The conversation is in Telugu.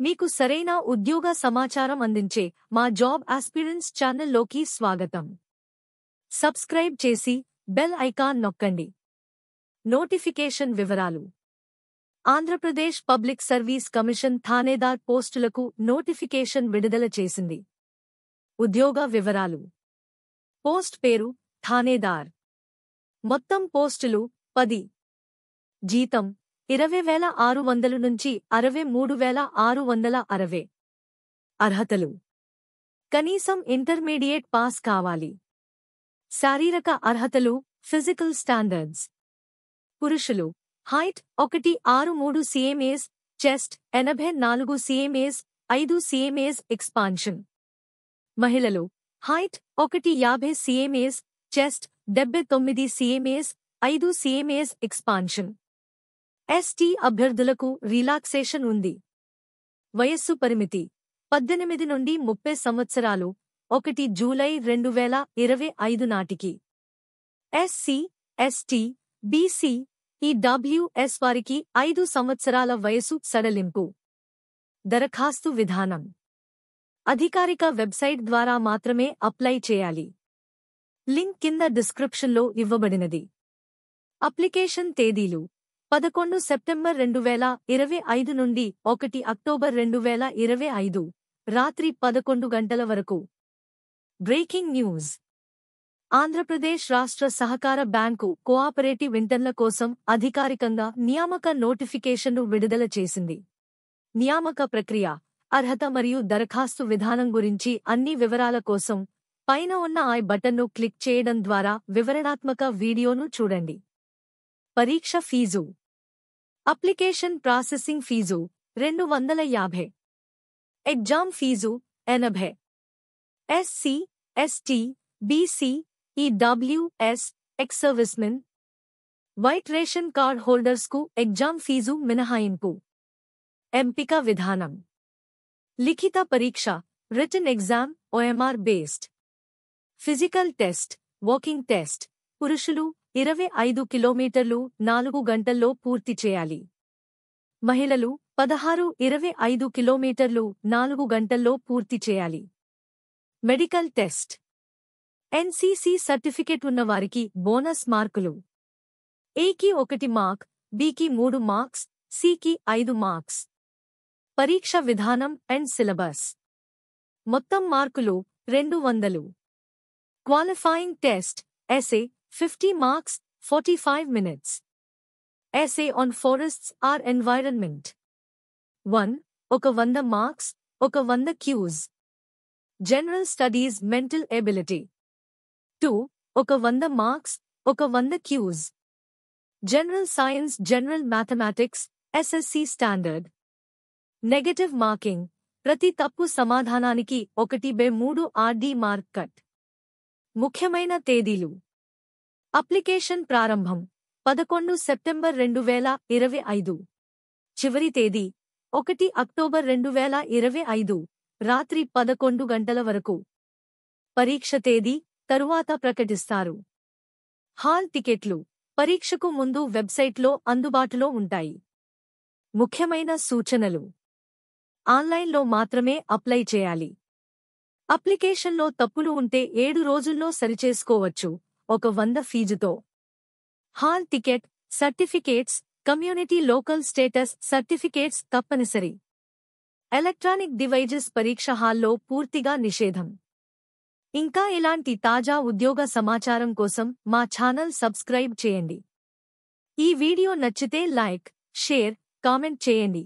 మీకు సరైన ఉద్యోగ సమాచారం అందించే మా జాబ్ ఆస్పిరెంట్స్ ఛానల్లోకి స్వాగతం. సబ్స్క్రైబ్ చేసి బెల్ ఐకాన్ నొక్కండి. నోటిఫికేషన్ వివరాలు. ఆంధ్రప్రదేశ్ పబ్లిక్ సర్వీస్ కమిషన్ థానేదార్ పోస్టులకు నోటిఫికేషన్ విడుదల చేసింది. ఉద్యోగ వివరాలు. పోస్ట్ పేరు థానేదార్. మొత్తం పోస్టులు 10. జీతం 20,600 నుంచి 63,660. అర్హతలు: కనీసం ఇంటర్మీడియట్ పాస్ కావాలి. శారీరక అర్హతలు ఫిజికల్ స్టాండర్డ్స్. పురుషులు height 163 cm, chest 84 cm, 5 cm expansion. మహిళలు height 150 cm, chest 79 cm, 5 cm expansion. ST అభ్యర్థులకు రిలాక్సేషన్ ఉంది. వయస్సు పరిమితి 18 నుండి 30 సంవత్సరాలు. 1 జూలై 2025 నాటికి. ఎస్సీ, ఎస్టీ, బీసీ, ఈడబ్ల్యూఎస్ వారికి 5 సంవత్సరాల వయసు సడలింపు. దరఖాస్తు విధానం: అధికారిక వెబ్సైట్ ద్వారా మాత్రమే అప్లై చేయాలి. లింక్ కింద డిస్క్రిప్షన్లో ఇవ్వబడినది. అప్లికేషన్ తేదీలు: 11 సెప్టెంబర్ 2025 నుండి 1 అక్టోబర్ 2025 రాత్రి 11 గంటల వరకు. బ్రేకింగ్ న్యూస్: ఆంధ్రప్రదేశ్ రాష్ట్ర సహకార బ్యాంకు కోఆపరేటివ్ ఇంటర్న్ల కోసం అధికారికంగా నియామక నోటిఫికేషన్ను విడుదల చేసింది. నియామక ప్రక్రియ, అర్హత మరియు దరఖాస్తు విధానం గురించి అన్ని వివరాల కోసం పైన ఉన్న ఐ బటన్ను క్లిక్ చేయడం ద్వారా వివరణాత్మక వీడియోను చూడండి. పరీక్ష ఫీజు. Application processing fee 250. Exam fee 80. SC, ST, BC, EWS, ex servicemen, white ration card హోల్డర్స్కు ఎగ్జామ్ ఫీజు మినహాయింపు. ఎంపిక విధానం: లిఖిత పరీక్ష, written exam, OMR based. Physical test, walking test. పురుషులు 25 కిలోమీటర్లు 4 గంటల్లో పూర్తి చేయాలి. మహిళలు 16-25 కిలోమీటర్లు 4 గంటల్లో పూర్తి చేయాలి. Medical test. ఎన్సీసీ సర్టిఫికెట్ ఉన్నవారికి బోనస్ మార్కులు: ఏకి 1 మార్క్, బికి 3 మార్క్స్, సికి 5 మార్క్స్. పరీక్ష విధానం అండ్ సిలబస్: మొత్తం మార్కులు 200. Qualifying test: essay 50 marks, 45 minutes. Essay on forests or environment. 1. 100 marks, 100 Qs. General studies mental ability. 2. 100 marks, 100 Qs. General science general mathematics, SSC standard. Negative marking. ప్రతి తప్పు సమాధానానికి 1/3 RD మార్క్ కట్. ముఖ్యమైన తేదీలు: అప్లికేషన్ ప్రారంభం 11 సెప్టెంబర్ 2025. చివరి తేదీ 1 అక్టోబర్ 2025 రాత్రి 11 గంటల వరకు. పరీక్ష తేదీ తరువాత ప్రకటిస్తారు. హాల్ టికెట్లు పరీక్షకు ముందు వెబ్సైట్లో అందుబాటులో ఉంటాయి. ముఖ్యమైన సూచనలు: ఆన్లైన్లో మాత్రమే అప్లై చేయాలి. అప్లికేషన్లో తప్పులు ఉంటే 7 రోజుల్లో సరిచేసుకోవచ్చు. 100 ఫీజుతో. Hall ticket, certificates, community local status certificates తప్పనిసరి. ఎలక్ట్రానిక్ డివైజెస్ పరీక్ష హాల్లో పూర్తిగా నిషేధం. ఇంకా ఇలాంటి తాజా ఉద్యోగ సమాచారం కోసం మా ఛానల్ సబ్స్క్రైబ్ చేయండి. ఈ వీడియో నచ్చితే లైక్, షేర్, కామెంట్ చేయండి.